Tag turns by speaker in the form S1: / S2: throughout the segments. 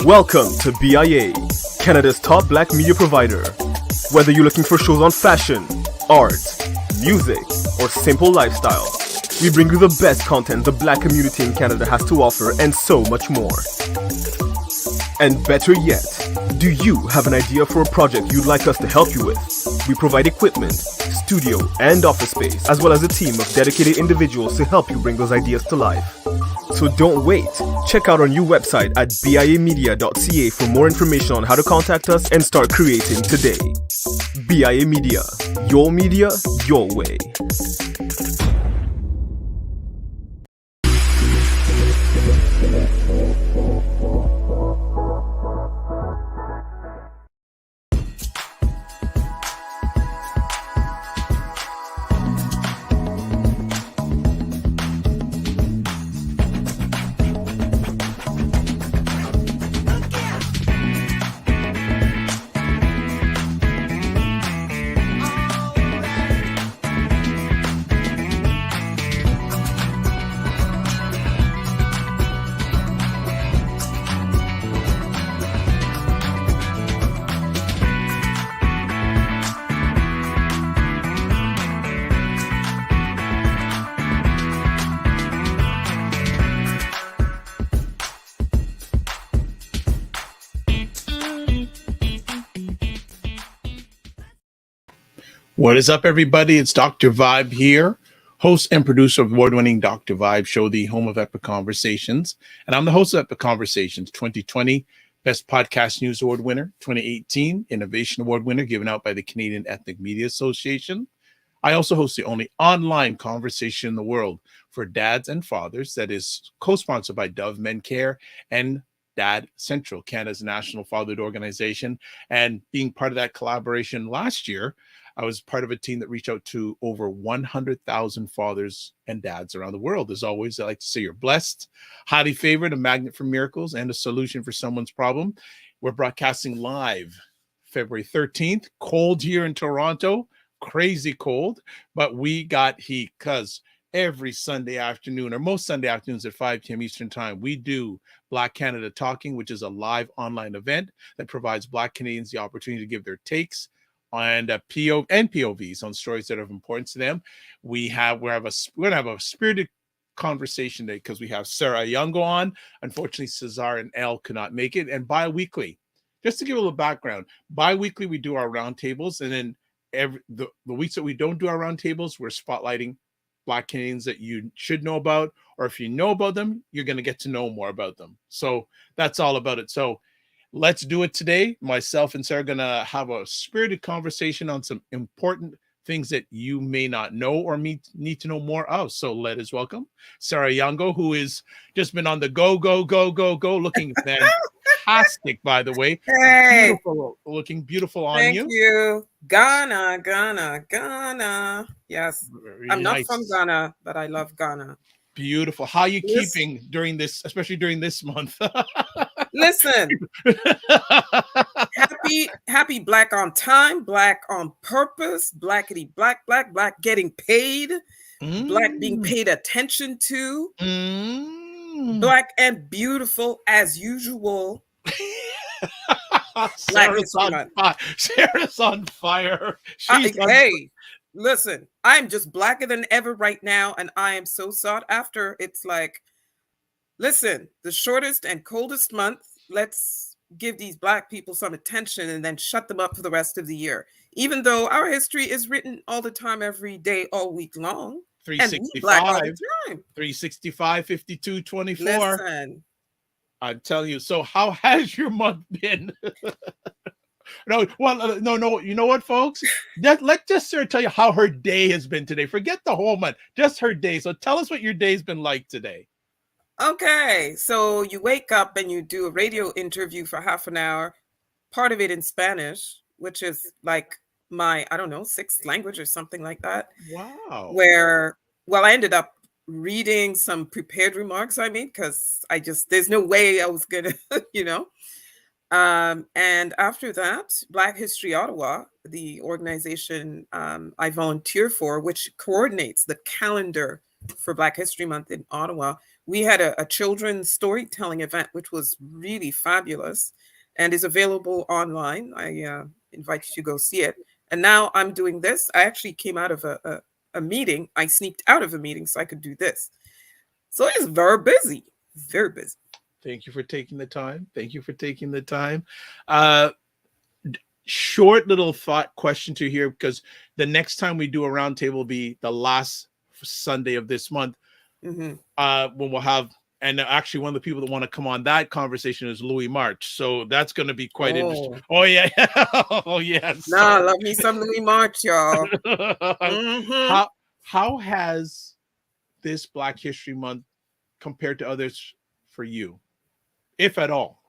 S1: Welcome to BIA, Canada's top black media provider. Whether you're looking for shows on fashion, art, music, or simple lifestyle, we bring you the best content the black community in Canada has to offer and so much more. And better yet, do you have an idea for a project you'd like us to help you with? We provide equipment, studio, and office space, as well as a team of dedicated individuals to help you bring those ideas to life. So don't wait. Check out our new website at biamedia.ca for more information on how to contact us and start creating today. BIA Media, your way.
S2: What is up, everybody? It's Dr. Vibe here, host and producer of award-winning Dr. Vibe show, the home of Epic Conversations. And I'm the host of Epic Conversations, 2020 Best Podcast News Award winner, 2018 Innovation Award winner given out by the Canadian Ethnic Media Association. I also host the only online conversation in the world for dads and fathers that is co-sponsored by Dove Men Care and Dad Central, Canada's national fatherhood organization. And being part of that collaboration last year, I was part of a team that reached out to over 100,000 fathers and dads around the world. As always, I like to say you're blessed, highly favored, a magnet for miracles, and a solution for someone's problem. We're broadcasting live February 13th. Cold here in Toronto, crazy cold, but we got heat because every Sunday afternoon, or most Sunday afternoons at 5 p.m. Eastern Time, we do Black Canada Talking, which is a live online event that provides Black Canadians the opportunity to give their takes and POVs on stories that are of importance to them. We're going to have a spirited conversation today because we have Sarah Youngo on. Unfortunately, Cesar and Elle could not make it. And bi-weekly, just to give a little background, bi-weekly we do our roundtables, and then the weeks that we don't do our roundtables, we're spotlighting Black Canadians that you should know about, or if you know about them, you're going to get to know more about them. So that's all about it. So let's do it today. Myself and Sarah are going to have a spirited conversation on some important things that you may not know or need to know more of. So let us welcome Sarah Youngo, who has just been on the go, looking fantastic, by the way.
S3: Hey.
S2: Looking beautiful on
S3: Thank
S2: you.
S3: Thank you. Ghana. Yes.
S2: Very
S3: I'm
S2: nice.
S3: not from Ghana, but I love Ghana.
S2: Beautiful. How are you keeping during this, especially during this month?
S3: Listen, happy Black on time, Black on purpose, blackity black, getting paid, Black being paid attention to, Black and beautiful as usual.
S2: Sarah's on fire.
S3: Hey, listen, I'm just blacker than ever right now, and I am so sought after. It's like, listen, the shortest and coldest month, let's give these Black people some attention and then shut them up for the rest of the year. Even though our history is written all the time, every day, all week long.
S2: 365, 52, 24.
S3: Listen.
S2: I'm telling you. So how has your month been? No. You know what, folks? Let just Sarah tell you how her day has been today. Forget the whole month, just her day. So tell us what your day's been like today.
S3: Okay, so you wake up and you do a radio interview for half an hour, part of it in Spanish, which is like my, I don't know, sixth language or something like that.
S2: Wow.
S3: I ended up reading some prepared remarks I made because there's no way I was gonna, And after that, Black History Ottawa, the organization I volunteer for, which coordinates the calendar for Black History Month in Ottawa, we had a children's storytelling event, which was really fabulous and is available online. I invite you to go see it. And now I'm doing this. I actually came out of a meeting. I sneaked out of a meeting so I could do this. So it's very busy, very busy.
S2: Thank you for taking the time. Thank you for taking the time. Uh, Short little thought question to here, because the next time we do a roundtable will be the last Sunday of this month.
S3: Mm-hmm.
S2: When we'll have, and actually one of the people that want to come on that conversation is Louis March, so that's going to be quite interesting. Oh yeah. Oh yes.
S3: Nah, love me some Louis March, y'all. Mm-hmm.
S2: How has this Black History Month compared to others for you, if at all?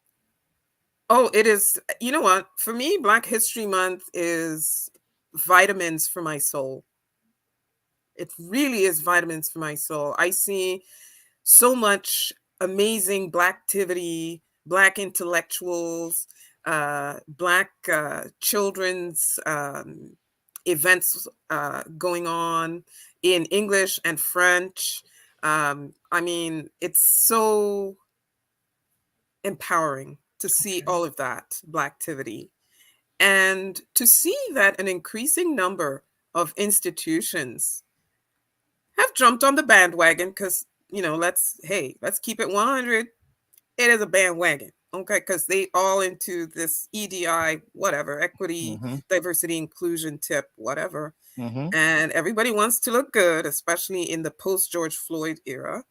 S3: Oh, it is. You know what? For me, Black History Month is vitamins for my soul. It really is vitamins for my soul. I see so much amazing Black activity, Black intellectuals, Black children's events going on in English and French. I mean, it's so empowering to see all of that Black activity and to see that an increasing number of institutions have jumped on the bandwagon because, let's keep it 100. It is a bandwagon, okay? Because they all into this EDI, whatever, equity, diversity, inclusion tip, whatever. And everybody wants to look good, especially in the post-George Floyd era.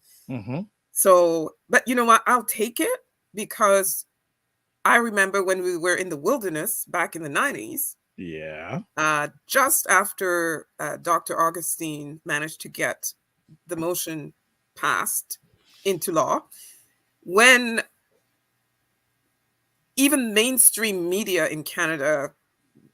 S3: So, but you know what? I'll take it because I remember when we were in the wilderness back in the 90s.
S2: Yeah.
S3: Just after Dr. Augustine managed to get the motion passed into law, when even mainstream media in Canada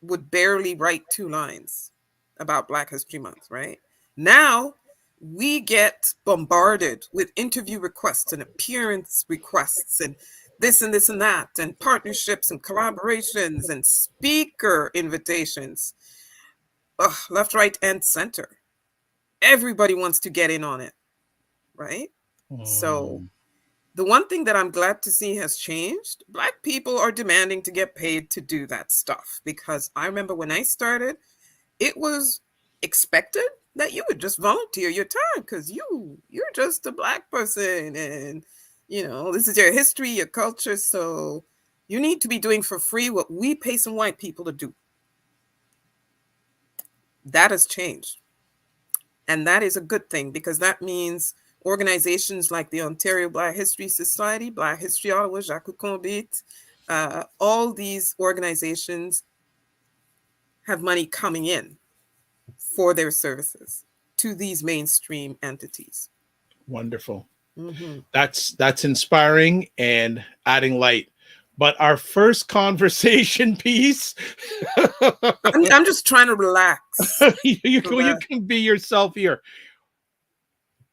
S3: would barely write 2 lines about Black History Month, right? Now we get bombarded with interview requests and appearance requests and this and this and that, and partnerships and collaborations and speaker invitations, left, right, and center. Everybody wants to get in on it, right? So the one thing that I'm glad to see has changed. Black people are demanding to get paid to do that stuff, because I remember when I started, it was expected that you would just volunteer your time because you're just a Black person, and this is your history, your culture, so you need to be doing for free what we pay some white people to do. That has changed. And that is a good thing, because that means organizations like the Ontario Black History Society, Black History Ottawa, Jacques Combit, all these organizations have money coming in for their services to these mainstream entities.
S2: Wonderful. That's inspiring and adding light. But our first conversation piece,
S3: I'm just trying to relax.
S2: you can be yourself here.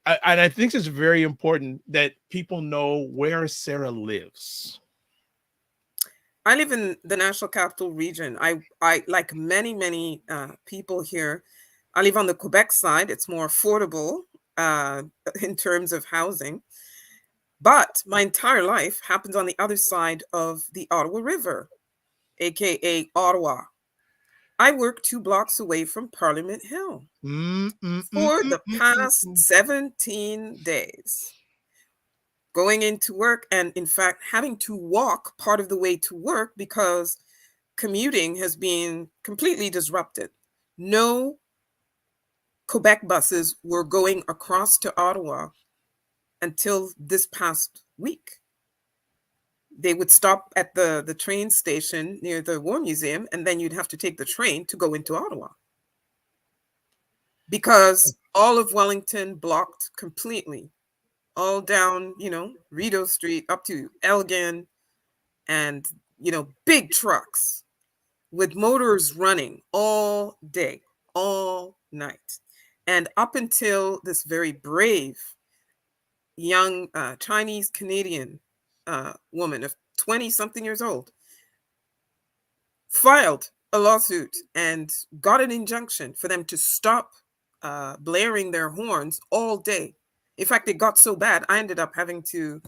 S2: And I think it's very important that people know where Sarah lives.
S3: I live in the National Capital Region. I like many people here, I live on the Quebec side. It's more affordable in terms of housing. But my entire life happens on the other side of the Ottawa River, aka Ottawa. I work 2 blocks away from Parliament Hill for the past 17 days. Going into work, and in fact, having to walk part of the way to work because commuting has been completely disrupted. No Quebec buses were going across to Ottawa until this past week. They would stop at the train station near the War Museum, and then you'd have to take the train to go into Ottawa, because all of Wellington blocked completely, all down, Rideau Street up to Elgin, and, big trucks with motors running all day, all night. And up until this very brave young Chinese Canadian woman of 20-something years old filed a lawsuit and got an injunction for them to stop blaring their horns all day In fact, it got so bad, I ended up having to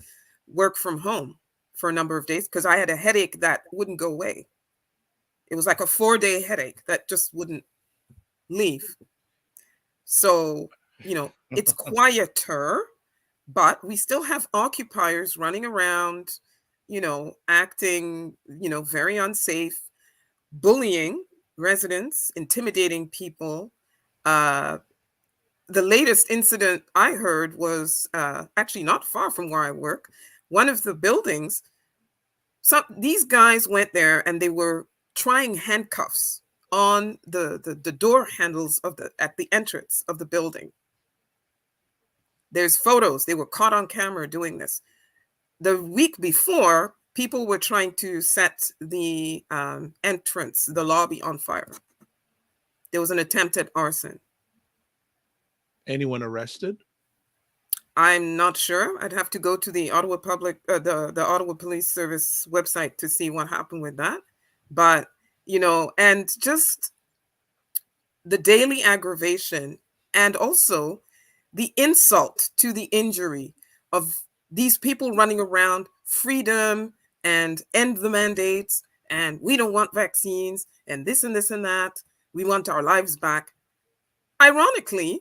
S3: work from home for a number of days because I had a headache that wouldn't go away. It was like a 4-day headache that just wouldn't leave. So, it's quieter, but we still have occupiers running around, acting, very unsafe, bullying residents, intimidating people. The latest incident I heard was actually not far from where I work. One of the buildings, these guys went there and they were trying handcuffs on the door handles at the entrance of the building. There's photos. They were caught on camera doing this. The week before, people were trying to set the entrance, the lobby, on fire. There was an attempt at arson.
S2: Anyone arrested?
S3: I'm not sure. I'd have to go to the Ottawa the Ottawa Police Service website to see what happened with that. But, and just the daily aggravation and also the insult to the injury of these people running around freedom and end the mandates, and we don't want vaccines and this and this and that. We want our lives back. Ironically,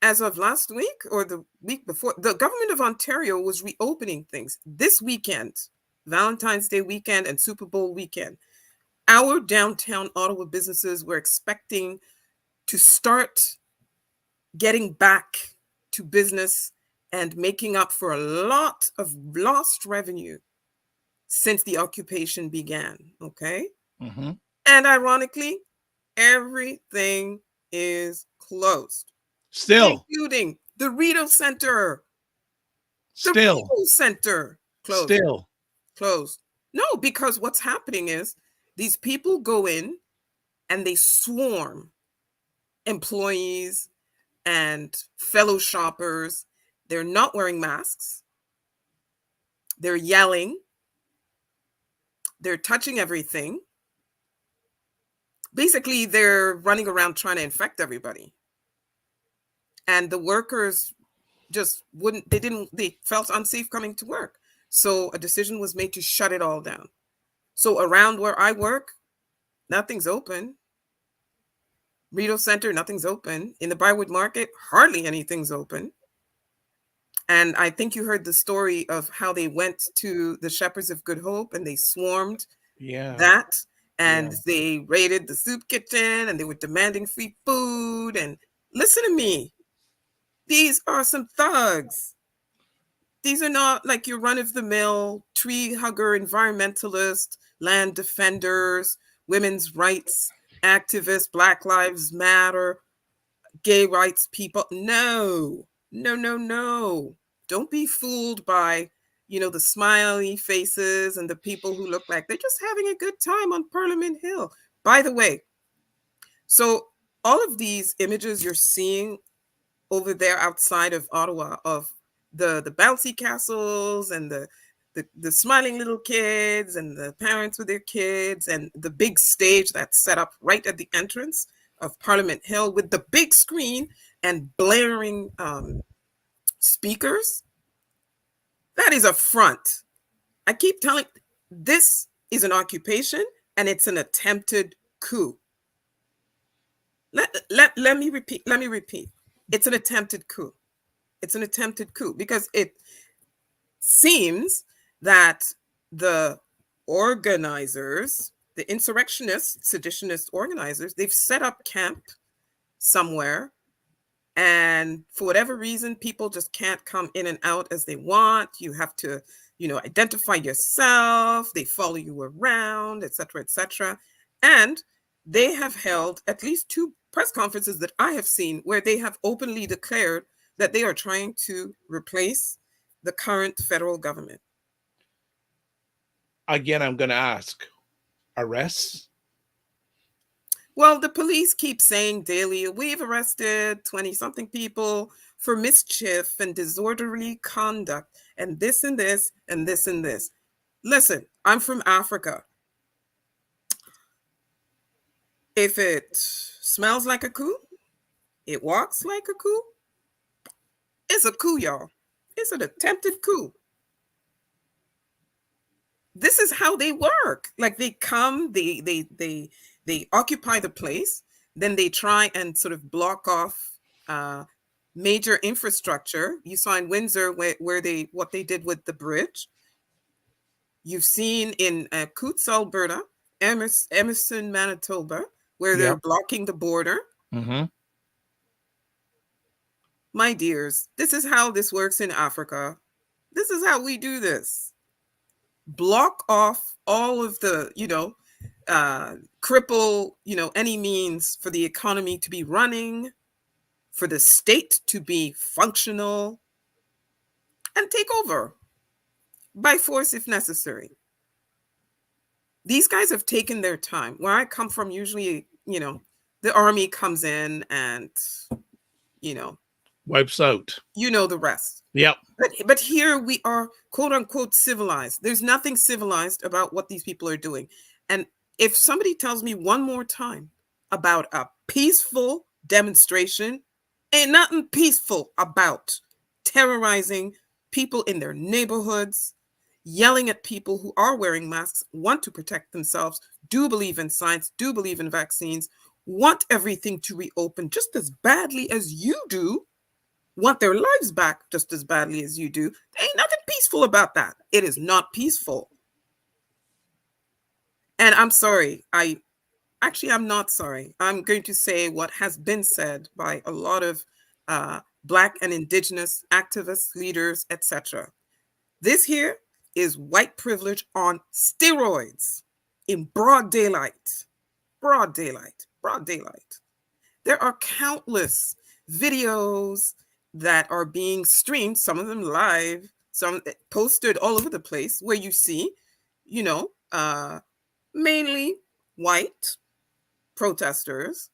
S3: as of last week or the week before, the government of Ontario was reopening things this weekend, Valentine's Day weekend and Super Bowl weekend. Our downtown Ottawa businesses were expecting to start getting back to business and making up for a lot of lost revenue since the occupation began, okay?
S2: Mm-hmm.
S3: And ironically, everything is closed.
S2: Still.
S3: Including the Rideau Center. The
S2: Still.
S3: Rideau Center. Closed.
S2: Still.
S3: Closed. No, because what's happening is these people go in and they swarm employees and fellow shoppers. They're not wearing masks. They're yelling. They're touching everything. Basically, they're running around trying to infect everybody. And the workers just they felt unsafe coming to work. So a decision was made to shut it all down. So around where I work, nothing's open. Rideau Center, nothing's open. In the Briarwood Market, hardly anything's open. And I think you heard the story of how they went to the Shepherds of Good Hope and they swarmed that. And they raided the soup kitchen and they were demanding free food. And listen to me. These are some thugs. These are not like your run-of-the-mill tree hugger, environmentalist, land defenders, women's rights activists, Black Lives Matter, gay rights people. No. Don't be fooled by, the smiley faces and the people who look like they're just having a good time on Parliament Hill. By the way, so all of these images you're seeing over there outside of Ottawa of the bouncy castles and the smiling little kids and the parents with their kids and the big stage that's set up right at the entrance of Parliament Hill with the big screen and blaring speakers, that is a front. I keep telling, this is an occupation and it's an attempted coup. Let me repeat. It's an attempted coup. It's an attempted coup because it seems that the organizers, the insurrectionist, seditionist organizers, they've set up camp somewhere. And for whatever reason, people just can't come in and out as they want. You have to, identify yourself. They follow you around, et cetera, et cetera. And they have held at least 2 press conferences that I have seen where they have openly declared that they are trying to replace the current federal government.
S2: Again, I'm going to ask, arrests?
S3: Well, the police keep saying daily, we've arrested 20-something people for mischief and disorderly conduct and this and this and this and this. Listen, I'm from Africa. If it smells like a coup, it walks like a coup, It's a coup, y'all. It's an attempted coup. This is how they work. Like they come, they occupy the place, then they try and sort of block off major infrastructure. You saw in Windsor what they did with the bridge. You've seen in Coutts, Alberta, Emerson, Manitoba, where they're blocking the border.
S2: Mm-hmm.
S3: My dears, this is how this works in Africa. This is how we do this. Block off all of the, cripple, any means for the economy to be running, for the state to be functional, and take over by force if necessary. These guys have taken their time. Where I come from, usually, the army comes in and,
S2: wipes out.
S3: The rest.
S2: Yep.
S3: But here we are, quote unquote, civilized. There's nothing civilized about what these people are doing. And if somebody tells me one more time about a peaceful demonstration, ain't nothing peaceful about terrorizing people in their neighborhoods, yelling at people who are wearing masks, want to protect themselves, do believe in science, do believe in vaccines, want everything to reopen just as badly as you do, want their lives back just as badly as you do. There ain't nothing peaceful about that. It is not peaceful. And I'm sorry. I'm not sorry. I'm going to say what has been said by a lot of Black and Indigenous activists, leaders, etc. This here is white privilege on steroids in broad daylight. Broad daylight. Broad daylight. There are countless videos that are being streamed, some of them live, some posted all over the place, where you see, mainly white protesters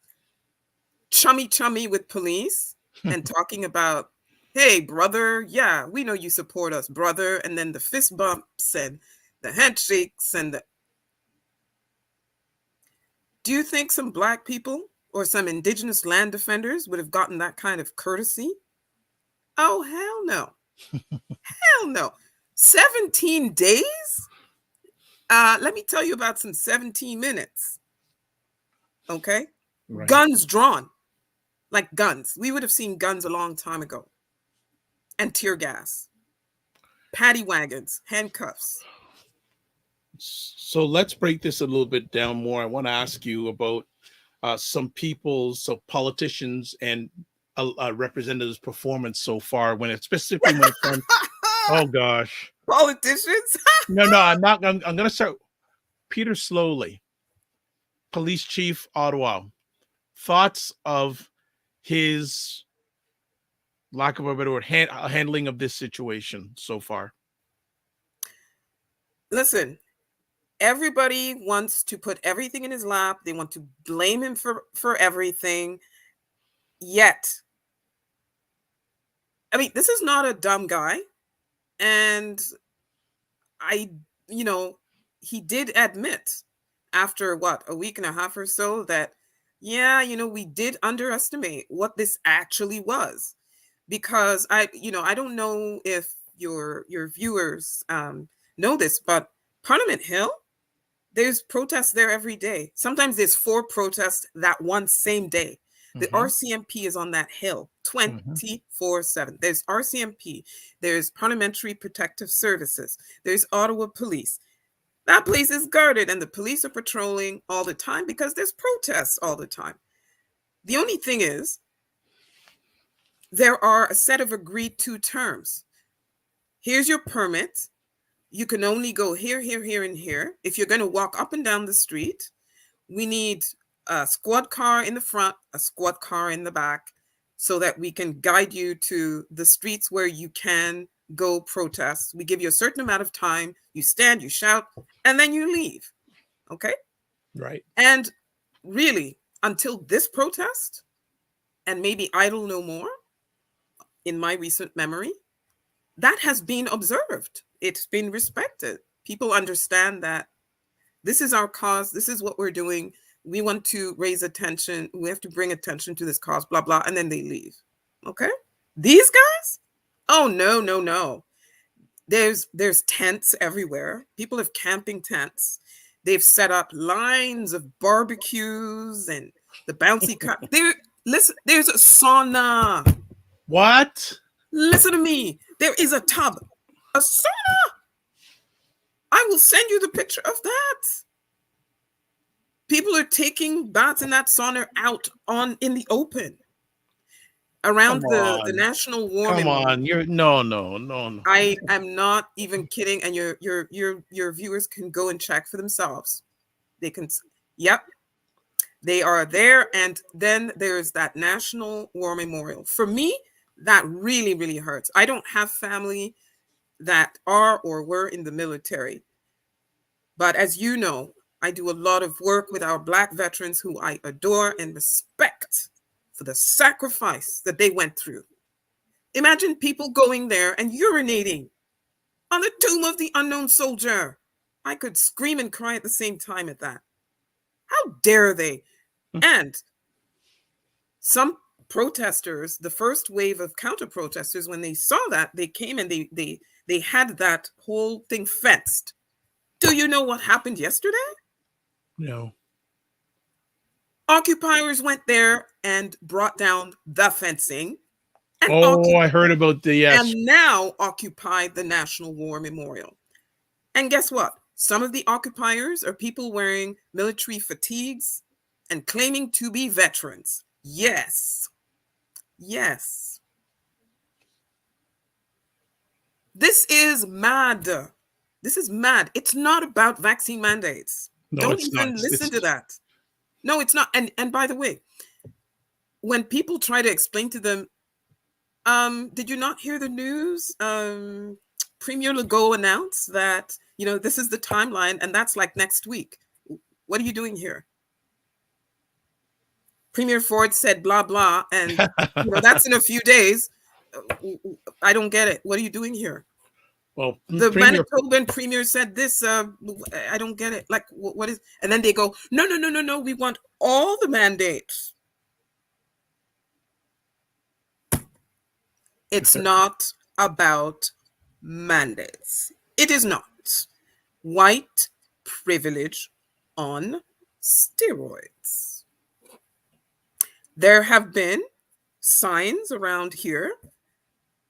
S3: chummy with police and talking about, hey, brother, yeah, we know you support us, brother. And then the fist bumps and the handshakes and Do you think some Black people or some indigenous land defenders would have gotten that kind of courtesy? Oh, hell no. Hell no. 17 days? Let me tell you about some 17 minutes. Okay? Right. Guns drawn. Like guns. We would have seen guns a long time ago. And tear gas. Paddy wagons. Handcuffs.
S2: So let's break this a little bit down more. I want to ask you about some politicians and representatives' performance so far, specifically when it comes. Oh gosh,
S3: politicians.
S2: No, I'm not. I'm going to start. Peter Slowly, police chief, Ottawa. Thoughts of his, lack of a better word, handling of this situation so far.
S3: Listen, everybody wants to put everything in his lap. They want to blame him for everything. Yet, I mean, this is not a dumb guy. And he did admit after a week and a half or so that, yeah, we did underestimate what this actually was. Because I don't know if your viewers know this, but Parliament Hill, there's protests there every day. Sometimes there's 4 protests that one same day. The RCMP is on that hill 24/7. There's RCMP. There's Parliamentary Protective Services. There's Ottawa Police. That place is guarded and the police are patrolling all the time because there's protests all the time. The only thing is, there are a set of agreed to terms. Here's your permit. You can only go here, here, and here. If you're going to walk up and down the street, we need a squad car in the front, a squad car in the back, so that we can guide you to the streets where you can go protest. We give you a certain amount of time. You stand, you shout, and then you leave. Okay?
S2: Right.
S3: And really, until this protest, and maybe Idle No More, in my recent memory, that has been observed. It's been respected. People understand that this is our cause. This is what we're doing. We want to raise attention. We have to bring attention to this cause, blah, blah, and then they leave. Okay? These guys, Oh, no. There's tents everywhere. People have camping tents. They've set up lines of barbecues and the bouncy listen, there's a sauna.
S2: What?
S3: Listen to me. There is a tub. A sauna. I will send you the picture of that. People are taking baths in that sauna out in the open around the National War
S2: Come
S3: Memorial.
S2: on, you're no.
S3: I am not even kidding, and your viewers can go and check for themselves. They can, yep, they are there. And then there's that National War Memorial. For me, that really, really hurts. I don't have family that are or were in the military, but as you know, I do a lot of work with our Black veterans who I adore and respect for the sacrifice that they went through. Imagine people going there and urinating on the tomb of the unknown soldier. I could scream and cry at the same time at that. How dare they? And some protesters, the first wave of counter protesters, when they saw that, they came and they had that whole thing fenced. Do you know what happened yesterday?
S2: No.
S3: Occupiers went there and brought down the fencing. And
S2: I heard about
S3: and now occupy the National War Memorial. And guess what? Some of the occupiers are people wearing military fatigues and claiming to be veterans. Yes. This is mad. It's not about vaccine mandates.
S2: No,
S3: Don't even listen to that. No, it's not. And by the way, when people try to explain to them, did you not hear the news? Premier Legault announced that, this is the timeline, and that's like next week. What are you doing here? Premier Ford said blah, blah, and that's in a few days. I don't get it. What are you doing here?
S2: Well,
S3: the Manitoban premier said this. I don't get it. Like, what is? And then they go, no. We want all the mandates. It's not about mandates. It is not. White privilege on steroids. There have been signs around here.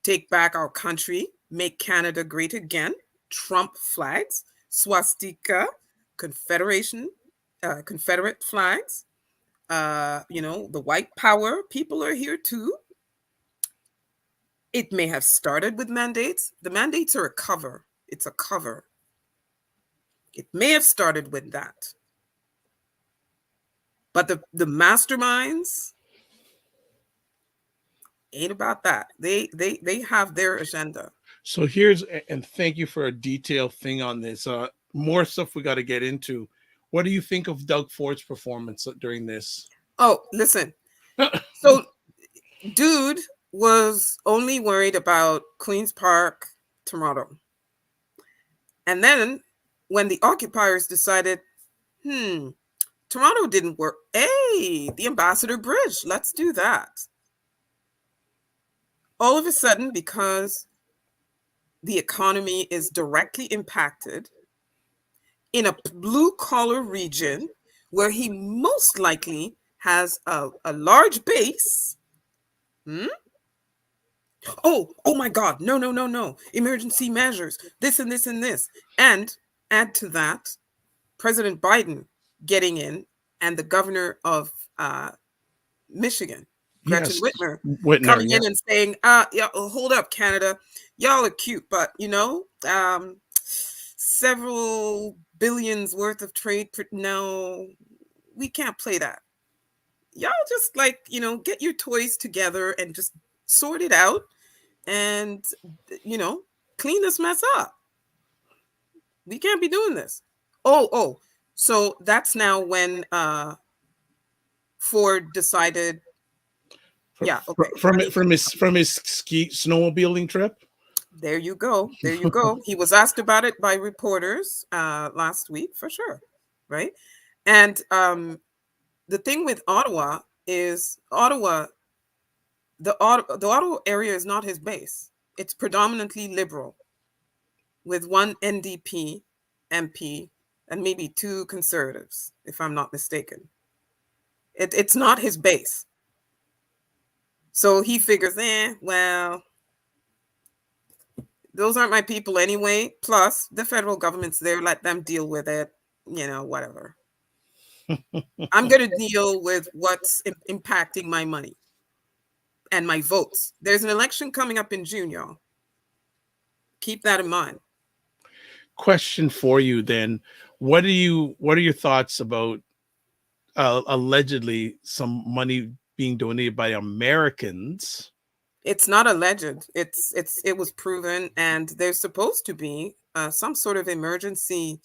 S3: Take back our country. Make Canada great again. Trump flags. Swastika. Confederate flags. The white power people are here too. It may have started with mandates. The mandates are a cover. It's a cover. It may have started with that. But the masterminds ain't about that. They have their agenda.
S2: So and thank you for a detailed thing on this. More stuff we got to get into. What do you think of Doug Ford's performance during this?
S3: Oh, listen. So, dude was only worried about Queen's Park, Toronto. And then when the occupiers decided, Toronto didn't work. Hey, the Ambassador Bridge, let's do that. All of a sudden, because the economy is directly impacted in a blue-collar region where he most likely has a large base. Oh my God. No. Emergency measures. This and this and this. And add to that, President Biden getting in and the governor of Michigan, Gretchen Whitmer coming in and saying, hold up, Canada. Y'all are cute, but, several billions worth of trade. No, we can't play that. Y'all just get your toys together and just sort it out and, clean this mess up. We can't be doing this. Oh, so that's now when Ford decided.
S2: From his ski snowmobiling trip.
S3: There you go. He was asked about it by reporters last week, for sure, right? And the thing with Ottawa is the Ottawa area is not his base. It's predominantly liberal, with one NDP MP and maybe 2 conservatives, if I'm not mistaken. It's not his base. So he figures, well, those aren't my people anyway. Plus, the federal government's there, let them deal with it, whatever. I'm going to deal with what's impacting my money and my votes. There's an election coming up in June, y'all. Keep that in mind.
S2: Question for you then. What are your thoughts about allegedly some money being donated by Americans?
S3: It's not alleged. It was proven, and there's supposed to be some sort of emergency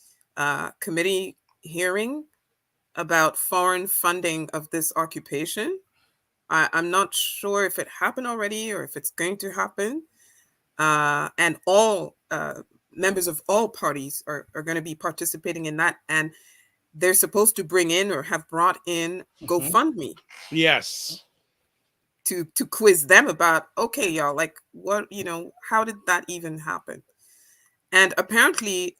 S3: committee hearing about foreign funding of this occupation. I'm not sure if it happened already or if it's going to happen. And all members of all parties are going to be participating in that. And they're supposed to bring in or have brought in GoFundMe.
S2: Yes.
S3: To quiz them about, okay, y'all, like what, how did that even happen? And apparently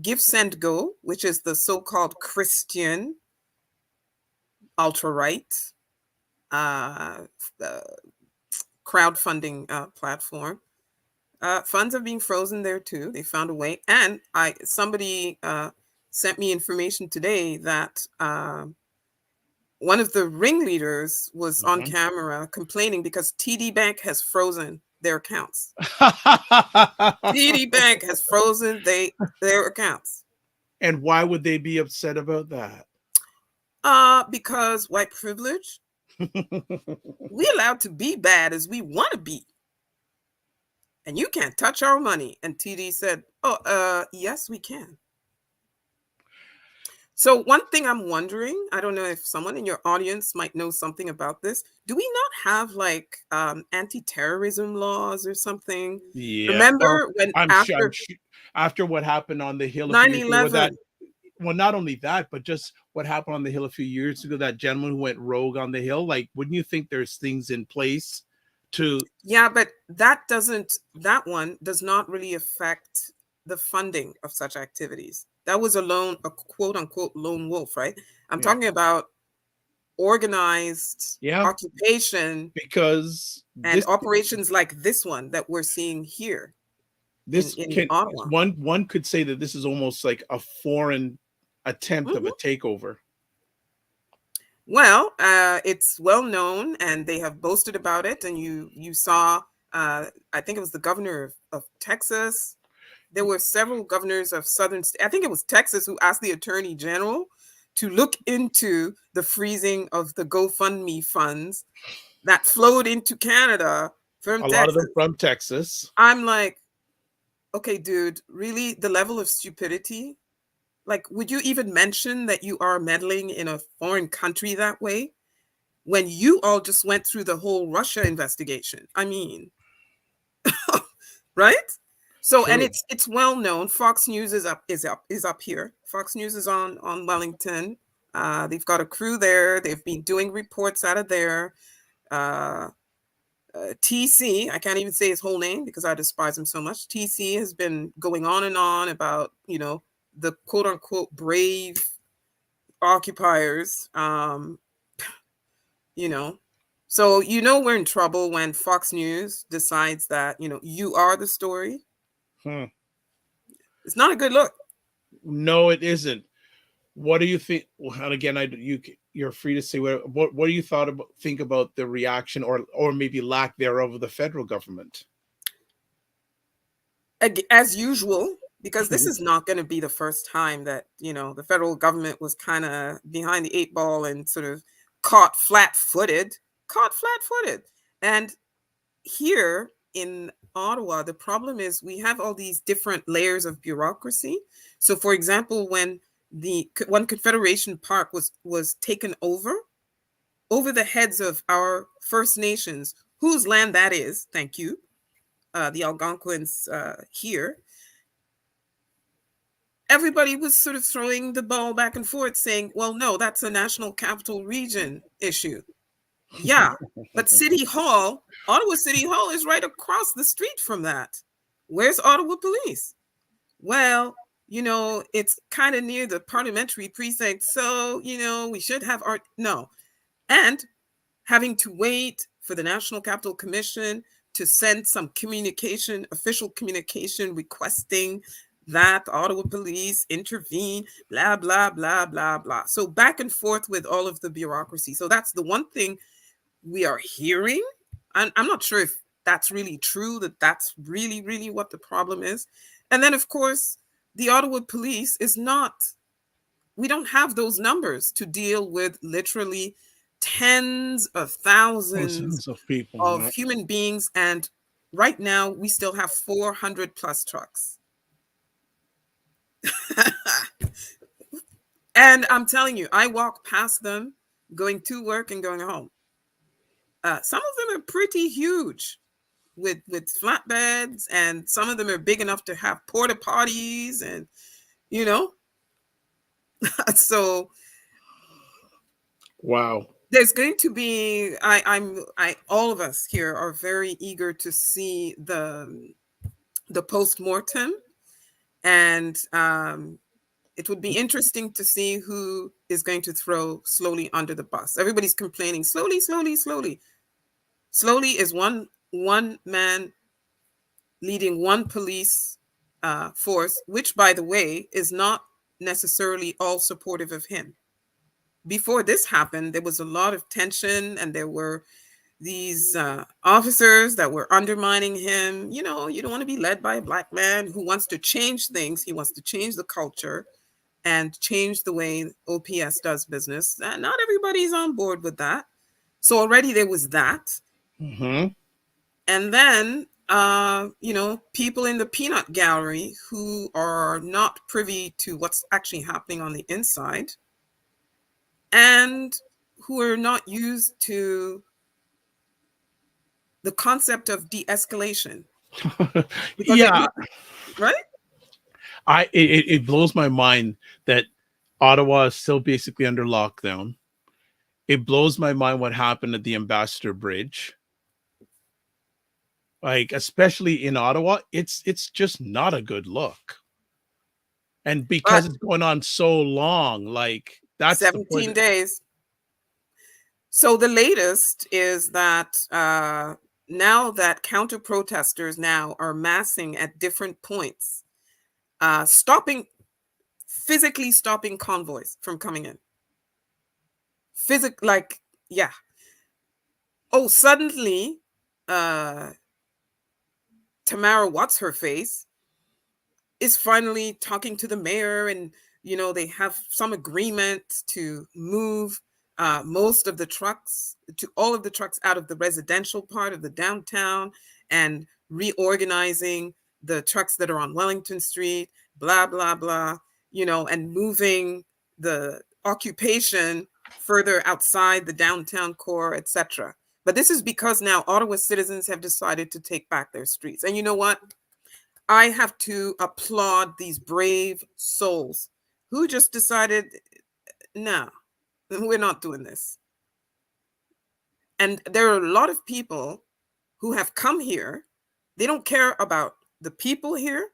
S3: Give Send Go, which is the so-called Christian alt-right crowdfunding platform, funds are being frozen there too. They found a way. And somebody sent me information today that one of the ringleaders was on camera complaining because TD Bank has frozen their accounts. TD Bank has frozen their accounts.
S2: And why would they be upset about that?
S3: Because white privilege. We allowed to be bad as we want to be. And you can't touch our money. And TD said, yes, we can. So one thing I'm wondering, I don't know if someone in your audience might know something about this. Do we not have like anti-terrorism laws or something?
S2: Yeah.
S3: Remember when
S2: after what happened on the Hill,
S3: 9/11?
S2: Well, not only that, but just what happened on the Hill a few years ago, that gentleman who went rogue on the Hill, like, wouldn't you think there's things in place to...
S3: Yeah, but that one does not really affect the funding of such activities. That was a quote unquote lone wolf, right? I'm talking about organized occupation and operations like this one that we're seeing here. In Ottawa.
S2: One could say that this is almost like a foreign attempt of a takeover.
S3: Well, it's well known, and they have boasted about it. And you saw, I think it was the governor of Texas. There were several governors of southern states. I think it was Texas who asked the attorney general to look into the freezing of the GoFundMe funds that flowed into Canada from Texas.
S2: A lot of them from Texas.
S3: I'm like, okay, dude, really? The level of stupidity? Like, would you even mention that you are meddling in a foreign country that way when you all just went through the whole Russia investigation? I mean, right? So, true. And it's well known. Fox News is up here. Fox News is on Wellington. They've got a crew there. They've been doing reports out of there. TC, I can't even say his whole name because I despise him so much. TC has been going on and on about, the quote unquote brave occupiers, So, we're in trouble when Fox News decides that, you are the story. It's not a good look.
S2: No, it isn't. What do you think? Well, and again, you're free to say what do you think about the reaction or maybe lack thereof of the federal government?
S3: As usual, because this is not going to be the first time that, the federal government was kind of behind the 8 ball and sort of caught flat-footed. And here in Ottawa, the problem is we have all these different layers of bureaucracy. So, for example, when one Confederation Park was taken over the heads of our First Nations, whose land that is, thank you, the Algonquins here, everybody was sort of throwing the ball back and forth saying, well, no, that's a National Capital Region issue. Yeah, but City Hall, Ottawa City Hall is right across the street from that. Where's Ottawa Police? Well, it's kind of near the parliamentary precinct, so, we should have art. No. And having to wait for the National Capital Commission to send some communication, official communication requesting that the Ottawa Police intervene, blah, blah, blah, blah, blah. So back and forth with all of the bureaucracy. So that's the one thing we are hearing. I'm not sure if that's really true, that's really, really what the problem is. And then, of course, the Ottawa Police is not, we don't have those numbers to deal with literally tens of thousands
S2: of people,
S3: of
S2: right?
S3: human beings. And right now, we still have 400 plus trucks. And I'm telling you, I walk past them going to work and going home. Some of them are pretty huge with flatbeds, and some of them are big enough to have porta potties, and so
S2: Wow.
S3: there's going to be, all of us here are very eager to see the post-mortem, and it would be interesting to see who is going to throw Slowly under the bus. Everybody's complaining, Slowly, Slowly, Slowly. Slowly is one man leading one police force, which, by the way, is not necessarily all supportive of him. Before this happened, there was a lot of tension, and there were these officers that were undermining him. You don't want to be led by a Black man who wants to change things. He wants to change the culture and change the way OPS does business. Not everybody's on board with that. So already there was that.
S2: Mm-hmm.
S3: And then, people in the peanut gallery who are not privy to what's actually happening on the inside, and who are not used to the concept of de-escalation.
S2: Yeah.
S3: Right?
S2: It blows my mind that Ottawa is still basically under lockdown. It blows my mind what happened at the Ambassador Bridge. Like, especially in Ottawa, it's just not a good look. And because it's going on so long, like that's
S3: 17 days. So the latest is that now that counter protesters now are massing at different points, physically stopping convoys from coming in. Suddenly, Tamara What's-Her-Face is finally talking to the mayor, and they have some agreement to move most of the trucks, all of the trucks out of the residential part of the downtown, and reorganizing the trucks that are on Wellington Street, blah, blah, blah, and moving the occupation further outside the downtown core, etc. But this is because now Ottawa citizens have decided to take back their streets. And you know what? I have to applaud these brave souls who just decided, no, we're not doing this. And there are a lot of people who have come here. They don't care about the people here.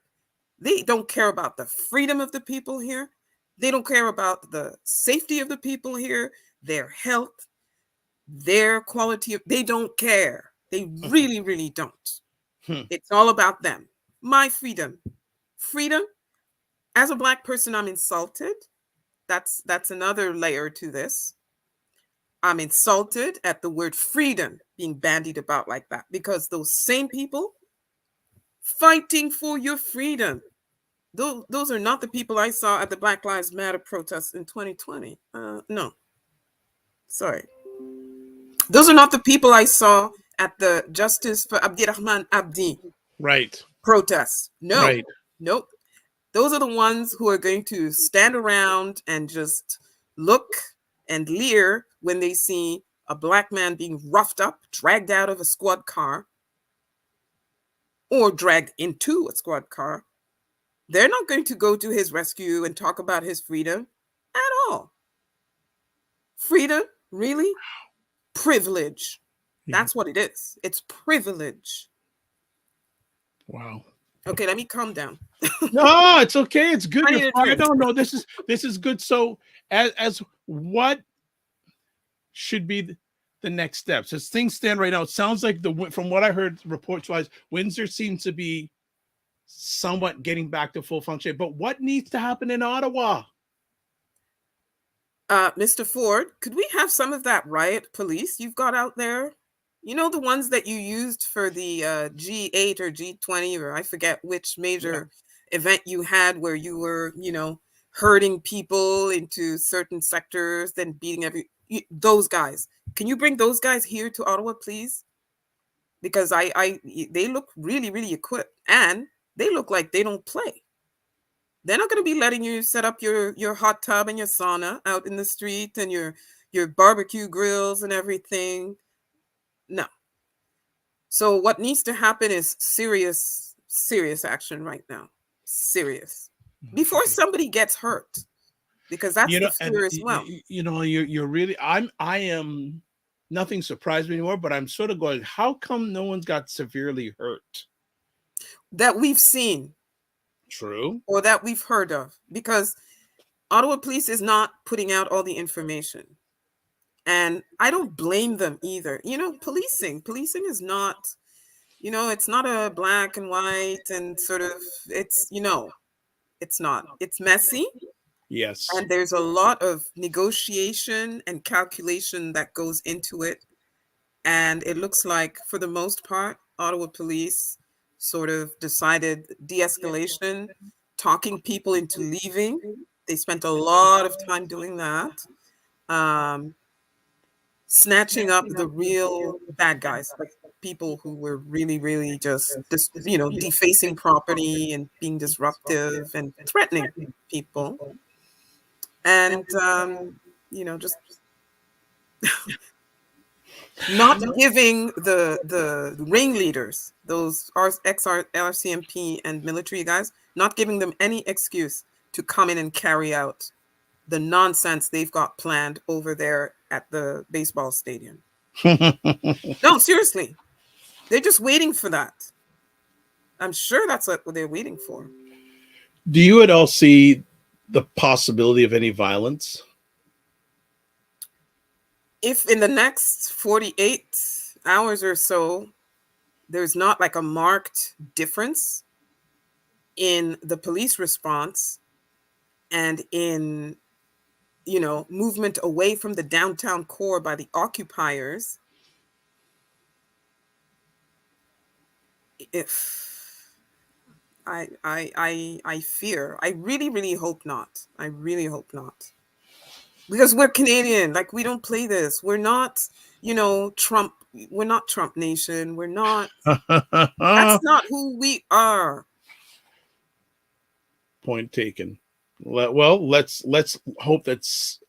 S3: They don't care about the freedom of the people here. They don't care about the safety of the people here, their health, their quality of, they don't care. They really, really don't. It's all about them. My freedom. Freedom. As a Black person, I'm insulted. That's another layer to this. I'm insulted at the word freedom being bandied about like that, because those same people fighting for your freedom, those are not the people I saw at the Black Lives Matter protests in 2020. No. Sorry. Those are not the people I saw at the Justice for Abdirahman Abdi protests. No. Right. Nope. Those are the ones who are going to stand around and just look and leer when they see a Black man being roughed up, dragged out of a squad car, or dragged into a squad car. They're not going to go to his rescue and talk about his freedom at all. Freedom? Really? privilege.
S2: Yeah.
S3: That's what it is. It's privilege.
S2: Wow.
S3: Okay, let me calm down.
S2: No, it's okay. It's good.
S3: I
S2: You're
S3: need a
S2: fine.
S3: drink.
S2: No, this is good. So as what should be the next steps as things stand right now? It sounds like from what I heard reports wise, Windsor seems to be somewhat getting back to full function. But what needs to happen in Ottawa?
S3: Mr. Ford, could we have some of that riot police you've got out there? You know, the ones that you used for the G8 or G20, or I forget which major event you had where you were, herding people into certain sectors, then beating those guys. Can you bring those guys here to Ottawa, please? Because they look really, really equipped, and they look like they don't play. They're not going to be letting you set up your hot tub and your sauna out in the street and your barbecue grills and everything. No. So what needs to happen is serious action right now. Serious. Before somebody gets hurt. Because that's the fear as well.
S2: You're really I am nothing surprised me anymore, but I'm sort of going, how come no one's got severely hurt?
S3: That we've seen.
S2: True.
S3: Or that we've heard of, because Ottawa Police is not putting out all the information. And I don't blame them either. Policing is not, it's not a black and white and sort of, it's not. It's messy.
S2: Yes.
S3: And there's a lot of negotiation and calculation that goes into it. And it looks like, for the most part, Ottawa Police sort of decided de-escalation, talking people into leaving. They spent a lot of time doing that, snatching up the real bad guys, like people who were really, really just defacing property and being disruptive and threatening people, and just not giving the ringleaders, those ex-RCMP and military guys, not giving them any excuse to come in and carry out the nonsense they've got planned over there at the baseball stadium. No, seriously. They're just waiting for that. I'm sure that's what they're waiting for.
S2: Do you at all see the possibility of any violence?
S3: If in the next 48 hours or so, there's not like a marked difference in the police response and in, movement away from the downtown core by the occupiers, if I fear, I really, really hope not. I really hope not. Because we're Canadian, like we don't play this. We're not, Trump. We're not Trump Nation. We're not. That's not who we are.
S2: Point taken. Well, let's hope it's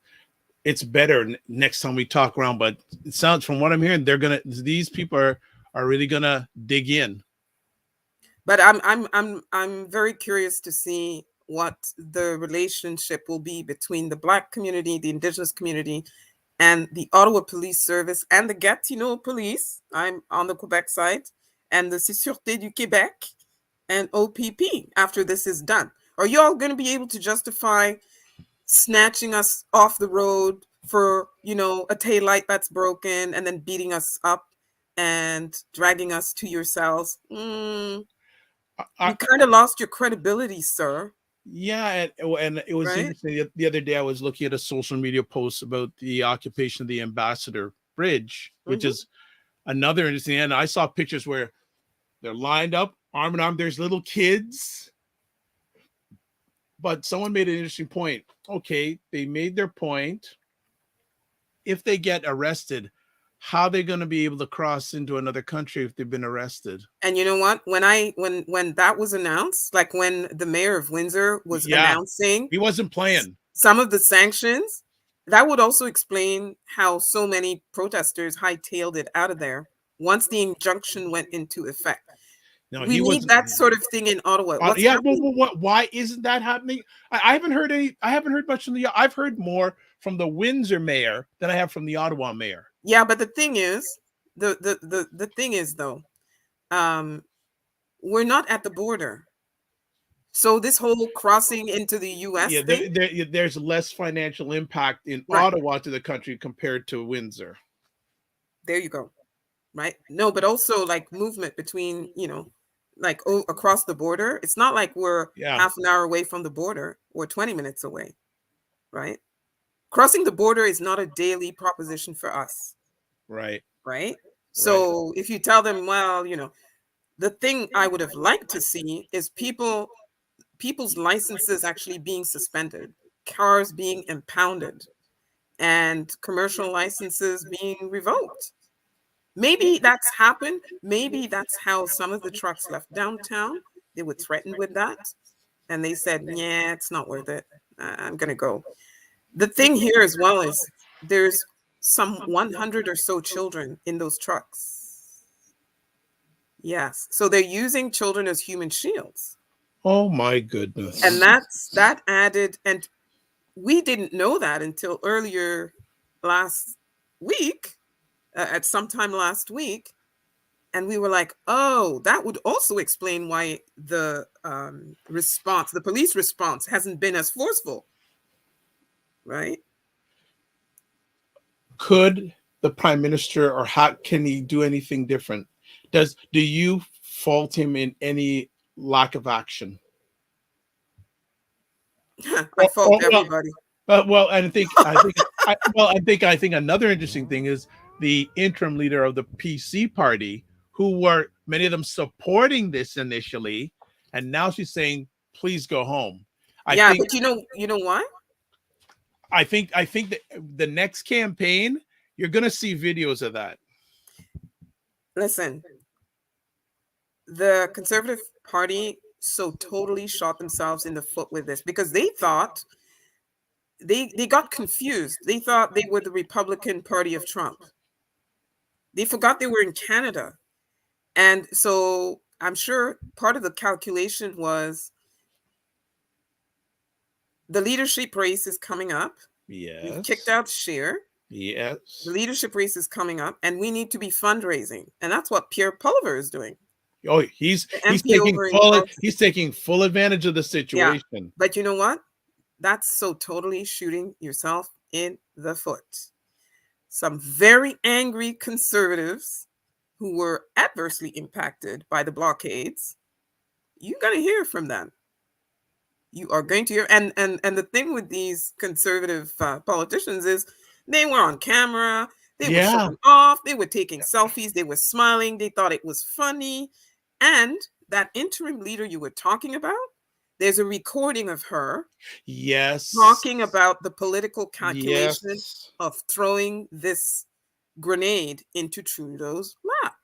S2: better next time we talk around. But it sounds, from what I'm hearing, these people are really gonna dig in.
S3: But I'm very curious to see what the relationship will be between the Black community, the Indigenous community, and the Ottawa Police Service and the Gatineau Police. I'm on the Quebec side, and the Sûreté du Québec and OPP after this is done. Are you all going to be able to justify snatching us off the road for, a taillight that's broken and then beating us up and dragging us to your cells? You kind of lost your credibility, sir.
S2: Yeah, and it was interesting. The other day, I was looking at a social media post about the occupation of the Ambassador Bridge, which is another interesting. And I saw pictures where they're lined up, arm in arm. There's little kids. But someone made an interesting point. Okay, they made their point. If they get arrested, how are they going to be able to cross into another country if they've been arrested?
S3: And you know what? When that was announced, like when the mayor of Windsor was announcing,
S2: he wasn't playing
S3: some of the sanctions, that would also explain how so many protesters hightailed it out of there once the injunction went into effect. No, we need that sort of thing in Ottawa.
S2: Why isn't that happening? I haven't heard much from I've heard more from the Windsor mayor than I have from the Ottawa mayor.
S3: Yeah, but the thing is, the thing is though, we're not at the border. So this whole crossing into the US
S2: Yeah,
S3: thing,
S2: there's less financial impact in
S3: right?
S2: Ottawa to the country compared to Windsor.
S3: There you go. Right? No, but also like movement between, like across the border. It's not like we're
S2: Yeah,
S3: half an hour away from the border or 20 minutes away, right? Crossing the border is not a daily proposition for us,
S2: right,
S3: right?
S2: right.
S3: So if you tell them, well, the thing I would have liked to see is people's licenses actually being suspended, cars being impounded, and commercial licenses being revoked. Maybe that's happened. Maybe that's how some of the trucks left downtown. They were threatened with that. And they said, yeah, it's not worth it. I'm going to go. The thing here as well is there's some 100 or so children in those trucks. Yes. So they're using children as human shields.
S2: Oh my goodness.
S3: And that added, and we didn't know that until earlier last week, at some time last week. And we were like, oh, that would also explain why the police response hasn't been as forceful, right?
S2: Could the prime minister, or how can he do anything different? Do you fault him in any lack of action?
S3: I fault
S2: Well,
S3: everybody.
S2: well, and I think another interesting thing is the interim leader of the PC party, who were many of them supporting this initially, and now she's saying, "Please go home." I
S3: Yeah,
S2: think
S3: but you know why?
S2: I think that the next campaign, you're going to see videos of that.
S3: Listen, the Conservative Party so totally shot themselves in the foot with this because they thought they got confused. They thought they were the Republican Party of Trump. They forgot they were in Canada. And so I'm sure part of the calculation was the leadership race is coming up. We've kicked
S2: Yes.
S3: out Scheer.
S2: Yes.
S3: The leadership race is coming up, and we need to be fundraising. And that's what Pierre Pulver is doing.
S2: Oh, he's
S3: The MP over in
S2: taking full advantage of the situation.
S3: Yeah. But you know what? That's so totally shooting yourself in the foot. Some very angry conservatives who were adversely impacted by the blockades, you're going to hear from them. You are going to hear, and the thing with these conservative politicians is they were on camera, they were showing off, they were taking selfies, they were smiling, they thought it was funny. And that interim leader you were talking about, there's a recording of her talking about the political calculation of throwing this grenade into Trudeau's lap.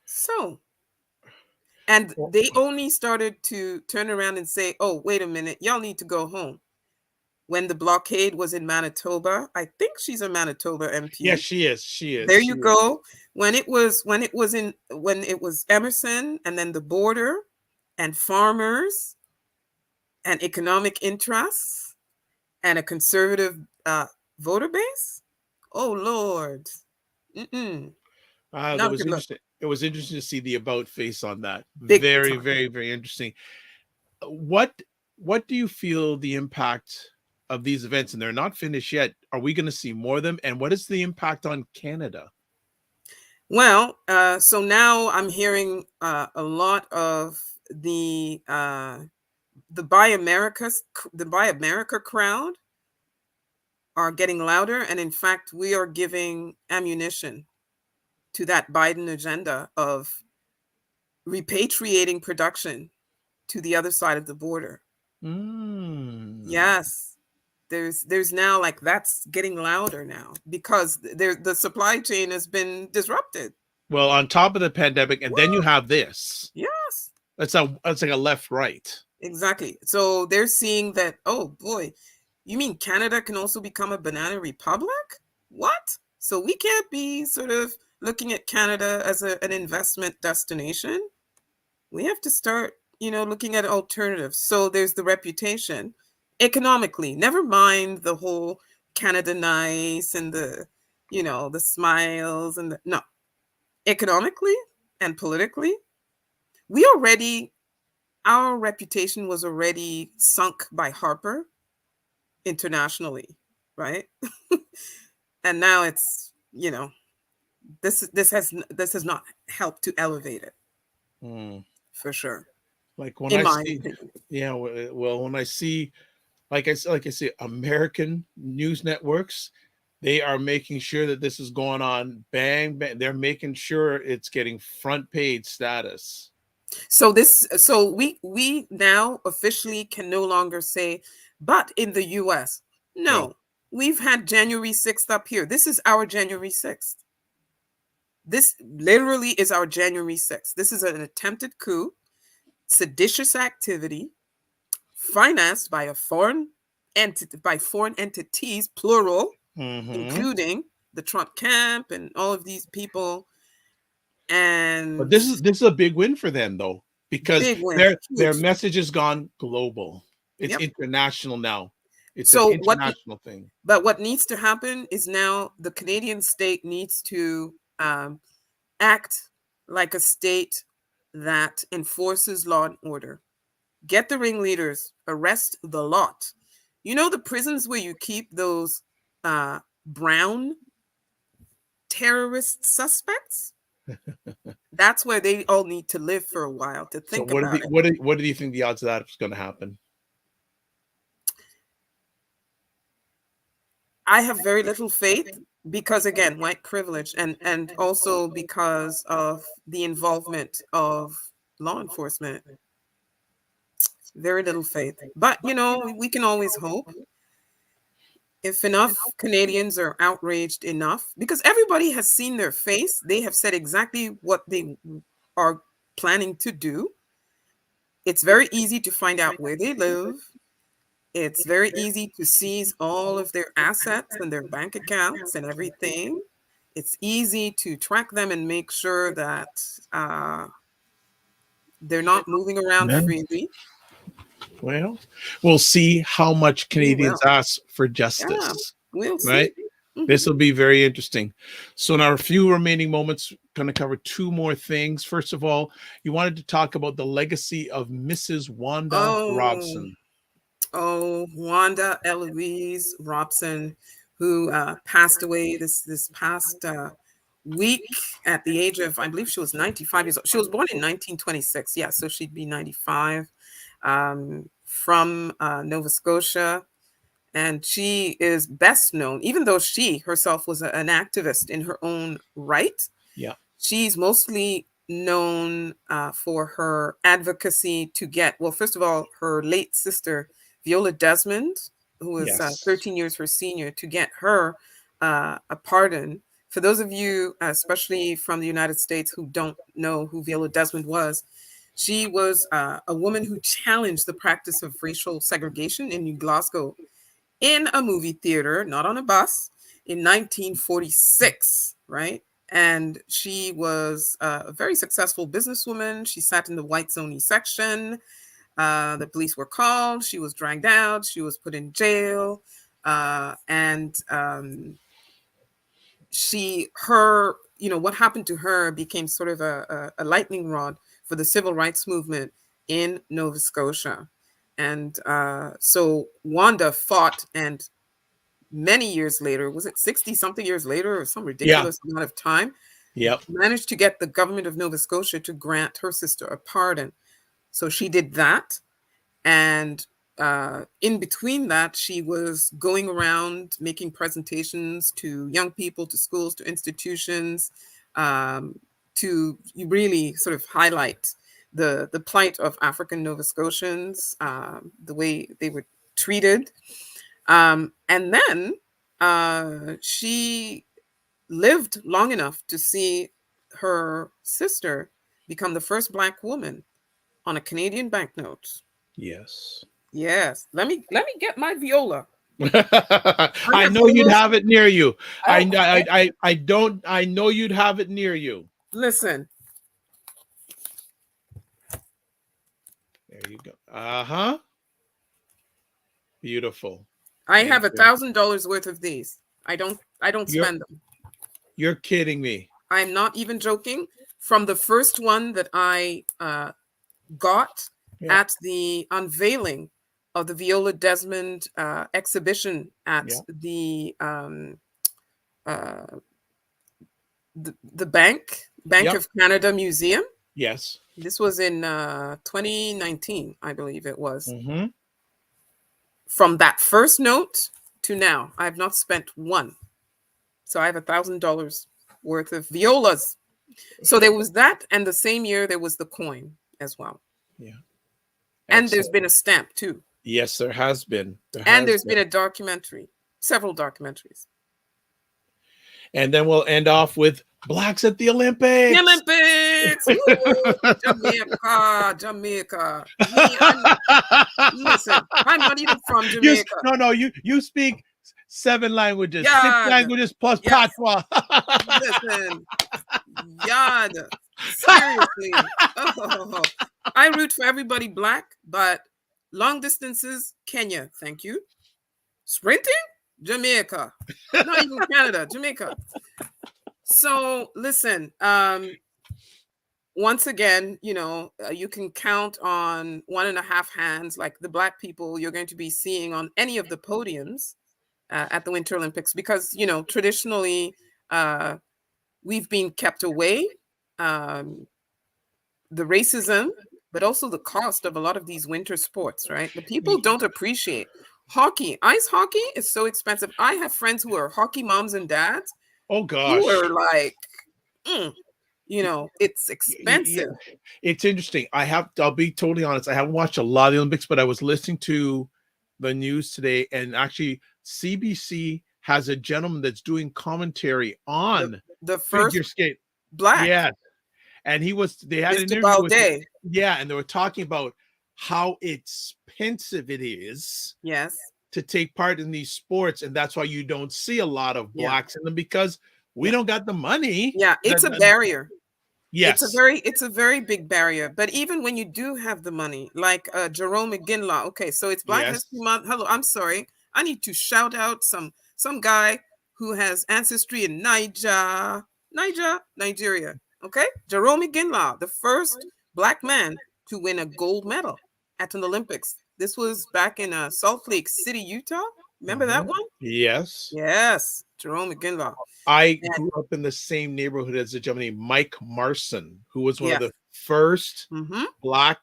S3: So, and they only started to turn around and say, oh, wait a minute, y'all need to go home. When the blockade was in Manitoba, I think she's a Manitoba MP.
S2: Yes, she is. She is.
S3: There you go. When it was Emerson, and then the border and farmers and economic interests and a conservative voter base. Oh Lord.
S2: That was interesting. It was interesting to see the about face on that. Very, very, very interesting. What do you feel the impact of these events, and they're not finished yet? Are we going to see more of them? And what is the impact on Canada?
S3: Well, so now I'm hearing a lot of the Buy America crowd are getting louder, and in fact, we are giving ammunition to that Biden agenda of repatriating production to the other side of the border. Yes. There's now, like, that's getting louder now because the supply chain has been disrupted.
S2: Well, on top of the pandemic, and then you have this.
S3: Yes.
S2: That's like a left-right.
S3: Exactly. So they're seeing that, oh boy, you mean Canada can also become a banana republic? What? So we can't be sort of looking at Canada as an investment destination. We have to start, looking at alternatives. So there's the reputation economically, never mind the whole Canada nice and the, the smiles and no. Economically and politically, our reputation was already sunk by Harper internationally, right? And now it's, this has not helped to elevate it for sure.
S2: Like when
S3: In
S2: I
S3: my
S2: see,
S3: opinion.
S2: yeah, well, when I see, like I say, American news networks, they are making sure that this is going on. Bang, bang. They're making sure it's getting front page status.
S3: So we now officially can no longer say, but in the US.
S2: Yeah.
S3: No, we've had January 6th up here. This is our January 6th. This literally is our January 6th. This is an attempted coup, seditious activity, financed by foreign entities, plural,
S2: Mm-hmm.
S3: including the Trump camp and all of these people.
S2: But
S3: And
S2: this is a big win for them though, because
S3: big win,
S2: their
S3: huge.
S2: message has gone global. It's
S3: Yep.
S2: international now. It's an
S3: So
S2: international thing.
S3: but what needs to happen is now the Canadian state needs to act like a state that enforces law and order. Get the ringleaders, arrest the lot. You know the prisons where you keep those brown terrorist suspects? That's where they all need to live for a while to
S2: So
S3: think about it.
S2: what do you think the odds of that is going to happen?
S3: I have very little faith because, again, white privilege, and also because of the involvement of law enforcement. Very little faith. But, we can always hope. If enough Canadians are outraged enough, because everybody has seen their face, they have said exactly what they are planning to do. It's very easy to find out where they live. It's very easy to seize all of their assets and their bank accounts and everything. It's easy to track them and make sure that they're not moving around
S2: Amen.
S3: freely.
S2: Well, we'll see how much
S3: We
S2: Canadians
S3: will.
S2: ask for
S3: Yeah,
S2: justice.
S3: we'll see.
S2: Right? This will be very interesting. So in our few remaining moments, going to cover two more things. First of all, you wanted to talk about the legacy of Mrs. Wanda
S3: Oh,
S2: Robson.
S3: Wanda Eloise Robson, who passed away this past week at the age of, I believe she was 95 years old. She was born in 1926. Yeah, so she'd be 95, from Nova Scotia. And she is best known, even though she herself was an activist in her own right.
S2: Yeah.
S3: She's mostly known for her advocacy to get, well, first of all, her late sister, Viola Desmond, who was
S2: Yes.
S3: 13 years her senior, to get her a pardon. For those of you, especially from the United States, who don't know who Viola Desmond was, she was a woman who challenged the practice of racial segregation in New Glasgow in a movie theater, not on a bus, in 1946, right? And she was a very successful businesswoman. She sat in the whites only section. The police were called. She was dragged out. She was put in jail. And what happened to her became sort of a lightning rod for the civil rights movement in Nova Scotia. And so Wanda fought, and many years later, was it 60 something years later or some ridiculous amount of time,
S2: Yep.
S3: managed to get the government of Nova Scotia to grant her sister a pardon. So she did that. And in between that, she was going around making presentations to young people, to schools, to institutions, to really sort of highlight the plight of African Nova Scotians, the way they were treated. And then she lived long enough to see her sister become the first Black woman on a Canadian banknote.
S2: Yes.
S3: Yes. Let me get my viola.
S2: I know you'd have it near you.
S3: Oh,
S2: I know you'd have it near you.
S3: listen.
S2: There you go. Uh-huh. Beautiful.
S3: I have
S2: Thank you.
S3: $1,000 worth of these. I don't
S2: You're-
S3: spend them.
S2: You're kidding me.
S3: I'm not even joking. From the first one that I got
S2: Yeah.
S3: at the unveiling of the Viola Desmond exhibition at
S2: Yeah.
S3: the Bank
S2: Yep.
S3: of Canada Museum.
S2: Yes.
S3: This was in 2019, I believe it was.
S2: Mm-hmm.
S3: From that first note to now, I have not spent one. So I have $1,000 worth of violas. So there was that, and the same year there was the coin as well.
S2: Yeah.
S3: And there's been a stamp too.
S2: Yes, there has been.
S3: There's been a documentary, several documentaries.
S2: And then we'll end off with Blacks at the Olympics.
S3: The Olympics! Woo! Jamaica. Listen, I'm not even from Jamaica.
S2: You speak 7 languages,
S3: Yad.
S2: 6 languages plus
S3: Yes.
S2: patois.
S3: Listen, Yad. Seriously. Oh, I root for everybody Black, but long distances, Kenya, thank you. Sprinting, Jamaica. Not even Canada, Jamaica. So listen, once again, you can count on 1.5 hands, like the Black people you're going to be seeing on any of the podiums at the Winter Olympics, because, traditionally we've been kept away. The racism, but also the cost of a lot of these winter sports, right? The people don't appreciate hockey. Ice hockey is so expensive. I have friends who are hockey moms and dads.
S2: Oh gosh.
S3: Who are like, it's expensive.
S2: Yeah. It's interesting. I'll be totally honest. I haven't watched a lot of the Olympics, but I was listening to the news today, and actually CBC has a gentleman that's doing commentary on
S3: the first
S2: figure skate.
S3: Black.
S2: Yeah. And they had an
S3: Mr.
S2: interview with
S3: Balde.
S2: and they were talking about how expensive it is to take part in these sports, and that's why you don't see a lot of Blacks in them, because we don't got the money.
S3: Yeah, it's a barrier.
S2: Yes,
S3: it's a very big barrier. But even when you do have the money, like Jerome McGinley. Okay, so it's Black History Month. Hello, I'm sorry. I need to shout out some guy who has ancestry in Nigeria. Okay, Jerome McGinley, the first Black man to win a gold medal at an Olympics. This was back in Salt Lake City, Utah. Remember that one?
S2: Yes.
S3: Yes, Jerome McGinley.
S2: I grew up in the same neighborhood as a gentleman named Mike Marson, who was one of the first Black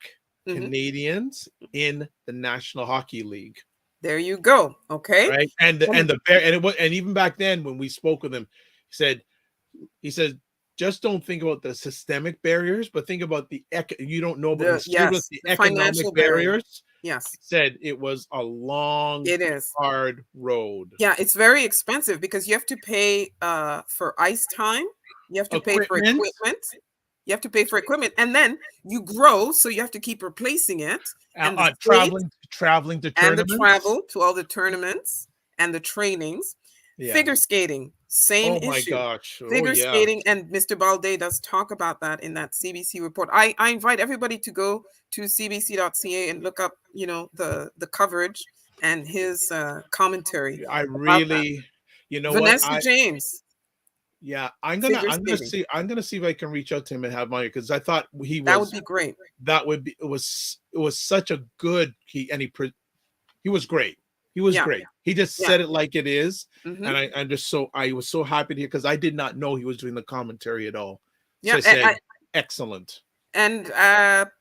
S2: Canadians in the National Hockey League.
S3: There you go. Okay.
S2: Right. And even back then when we spoke with him, he said, just don't think about the systemic barriers, but think about the economic barriers.
S3: Yes.
S2: He said it was a long, hard road.
S3: Yeah, it's very expensive because you have to pay for ice time. You have to pay for equipment. You have to pay for equipment, and then you grow, so you have to keep replacing it. And
S2: traveling to tournaments,
S3: and the travel to all the tournaments and the trainings. Yeah. Figure skating, same issue. Oh my gosh. Figure skating, and Mr. Balde does talk about that in that CBC report. I invite everybody to go to cbc.ca and look up, the coverage and his commentary.
S2: I really,
S3: Vanessa James.
S2: Yeah, I'm gonna see if I can reach out to him and have him on here, because I thought
S3: that would be great.
S2: It was such a good he was great. He was great. He just said it like it is. And I was so happy to hear, because I did not know he was doing the commentary at all. So I said, excellent.
S3: And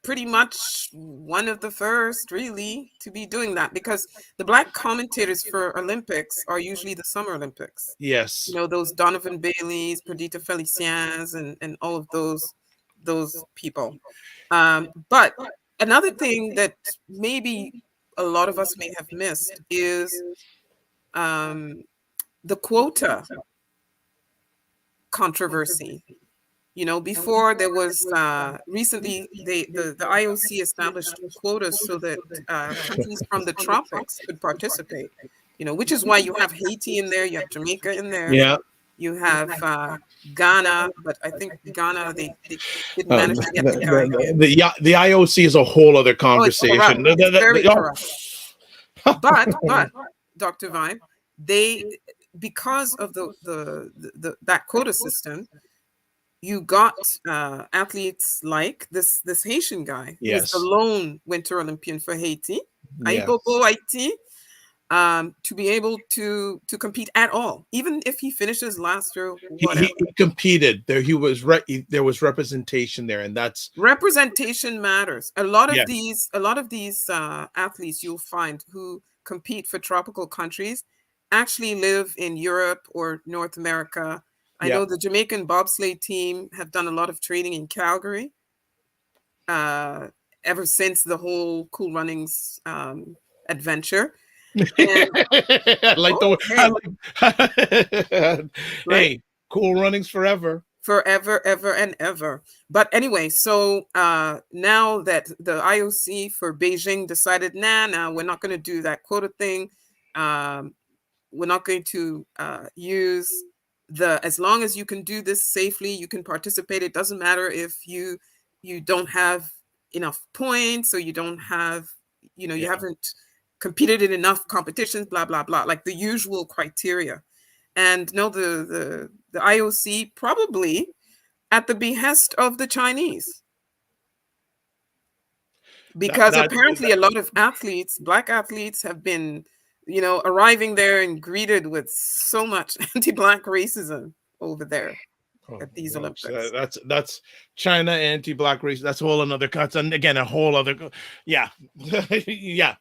S3: pretty much one of the first really to be doing that, because the Black commentators for Olympics are usually the Summer Olympics.
S2: Yes.
S3: Those Donovan Baileys, Perdita Felicians, and all of those people. But another thing that maybe a lot of us may have missed is the quota controversy. Before there was recently the IOC established quotas so that countries from the tropics could participate. Which is why you have Haiti in there, you have Jamaica in there.
S2: Yeah.
S3: You have Ghana, but I think Ghana they didn't manage to get the guy.
S2: The IOC is a whole other conversation.
S3: It's very corrupt. But Dr. Vibe, they, because of that quota system, you got athletes like this Haitian guy, who is the
S2: Yes.
S3: lone Winter Olympian for Haiti,
S2: Yes.
S3: Aipopo Haiti, to be able to compete at all, even if he finishes last or whatever.
S2: He competed there. There was representation there, and that's
S3: representation matters. A lot of
S2: Yes.
S3: these athletes you'll find who compete for tropical countries actually live in Europe or North America. I know the Jamaican bobsleigh team have done a lot of training in Calgary ever since the whole Cool Runnings adventure. And,
S2: I like hey, Cool Runnings forever.
S3: Forever, ever, and ever. But anyway, so now that the IOC for Beijing decided, nah, we're not going to do that quota thing. We're not going to use as long as you can do this safely, you can participate. It doesn't matter if you don't have enough points, or you don't have, you haven't competed in enough competitions, blah, blah, blah, like the usual criteria. And no, the IOC, probably at the behest of the Chinese, because apparently a lot of athletes, Black athletes, have been, arriving there and greeted with so much anti-Black racism over there at these Olympics.
S2: That's China anti-Black race. That's a whole another cut. And again, a whole other, yeah.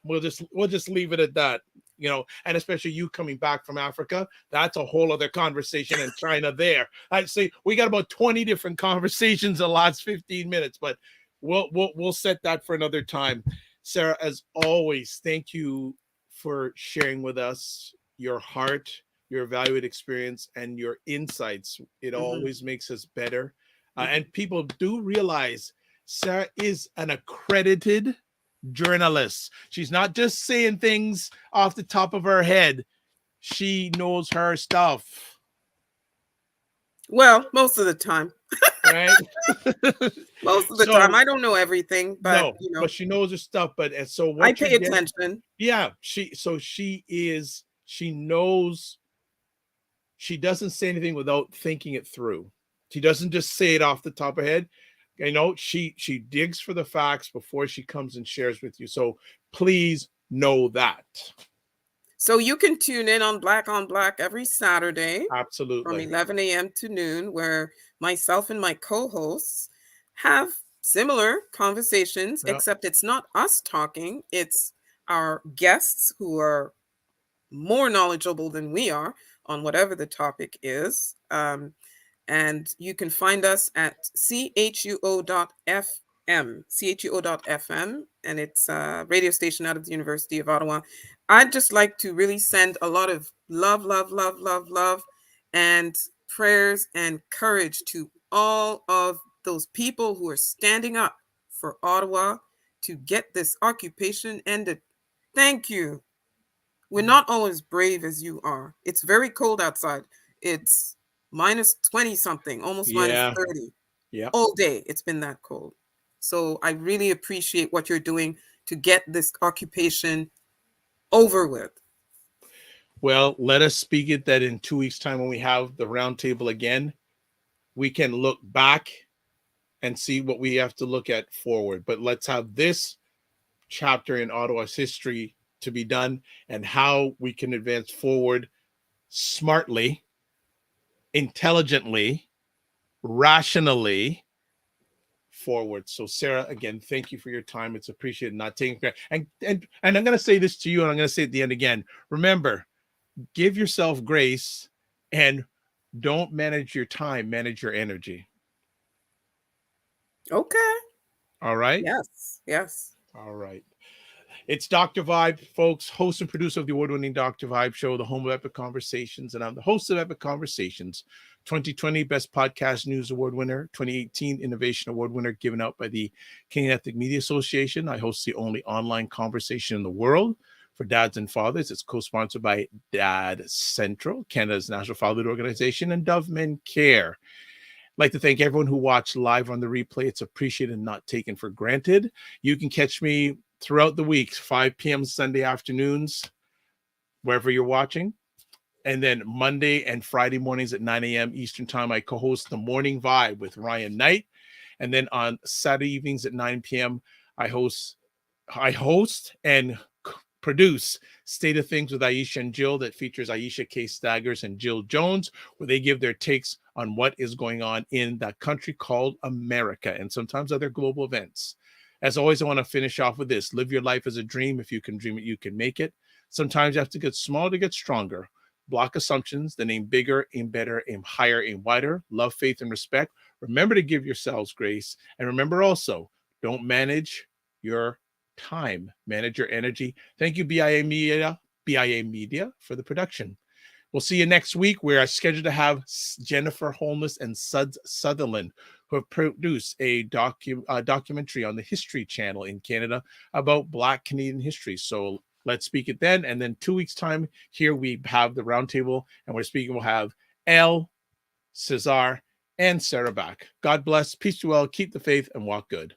S2: We'll just leave it at that. And especially you coming back from Africa, that's a whole other conversation. And China there, I'd say we got about 20 different conversations in the last 15 minutes, but we'll set that for another time. Sarah, as always, thank you for sharing with us your heart, your valued experience, and your insights. It always makes us better. And people do realize Sarah is an accredited journalist. She's not just saying things off the top of her head. She knows her stuff.
S3: Well, most of the time.
S2: Right?
S3: Most of the time. I don't know everything, but
S2: but she knows her stuff. But so what
S3: I pay attention.
S2: Yeah. She knows. She doesn't say anything without thinking it through. She doesn't just say it off the top of her head. She digs for the facts before she comes and shares with you. So please know that.
S3: So you can tune in on Black every Saturday.
S2: Absolutely.
S3: From 11 a.m. to noon, where myself and my co-hosts have similar conversations, except it's not us talking. It's our guests who are more knowledgeable than we are on whatever the topic is. And you can find us at chuo.fm, and it's a radio station out of the University of Ottawa. I'd just like to really send a lot of love, and prayers and courage to all of those people who are standing up for Ottawa to get this occupation ended. Thank you. We're not always brave as you are. It's very cold outside. It's minus 20 something, almost minus 30.
S2: Yeah.
S3: All day it's been that cold. So I really appreciate what you're doing to get this occupation over with.
S2: Well, let us speak it that in 2 weeks' time, when we have the roundtable again, we can look back and see what we have to look at forward. But let's have this chapter in Ottawa's history to be done, and how we can advance forward smartly, intelligently, rationally forward. So Sarah, again, thank you for your time. It's appreciated, not taking credit. And I'm going to say this to you, and I'm going to say it at the end again. Remember, give yourself grace, and don't manage your time, manage your energy.
S3: Okay.
S2: All right?
S3: Yes.
S2: All right. It's Dr. Vibe, folks, host and producer of the award-winning Dr. Vibe show, the home of Epic Conversations, and I'm the host of Epic Conversations, 2020 Best Podcast News Award winner, 2018 Innovation Award winner, given out by the Canadian Ethnic Media Association. I host the only online conversation in the world for dads and fathers. It's co-sponsored by Dad Central, Canada's national fatherhood organization, and Dove Men Care. I'd like to thank everyone who watched live on the replay. It's appreciated and not taken for granted. You can catch me throughout the week, 5 p.m. Sunday afternoons, wherever you're watching. And then Monday and Friday mornings at 9 a.m. Eastern Time, I co-host The Morning Vibe with Ryan Knight. And then on Saturday evenings at 9 p.m., I host and produce State of Things with Aisha and Jill that features Aisha K. Staggers and Jill Jones, where they give their takes on what is going on in that country called America and sometimes other global events. As always, I want to finish off with this. Live your life as a dream. If you can dream it, you can make it. Sometimes you have to get small to get stronger. Block assumptions, then aim bigger, aim better, aim higher, aim wider. Love, faith, and respect. Remember to give yourselves grace. And remember also, don't manage your time. Manage your energy. Thank you, BIA Media for the production. We'll see you next week. We're scheduled to have Jennifer Holness and Suds Sutherland, who have produced a documentary on the History Channel in Canada about Black Canadian history. So let's speak it then. And then 2 weeks' time, here we have the roundtable, and we'll have Elle, Cesar, and Sarah back. God bless. Peace to all. Keep the faith and walk good.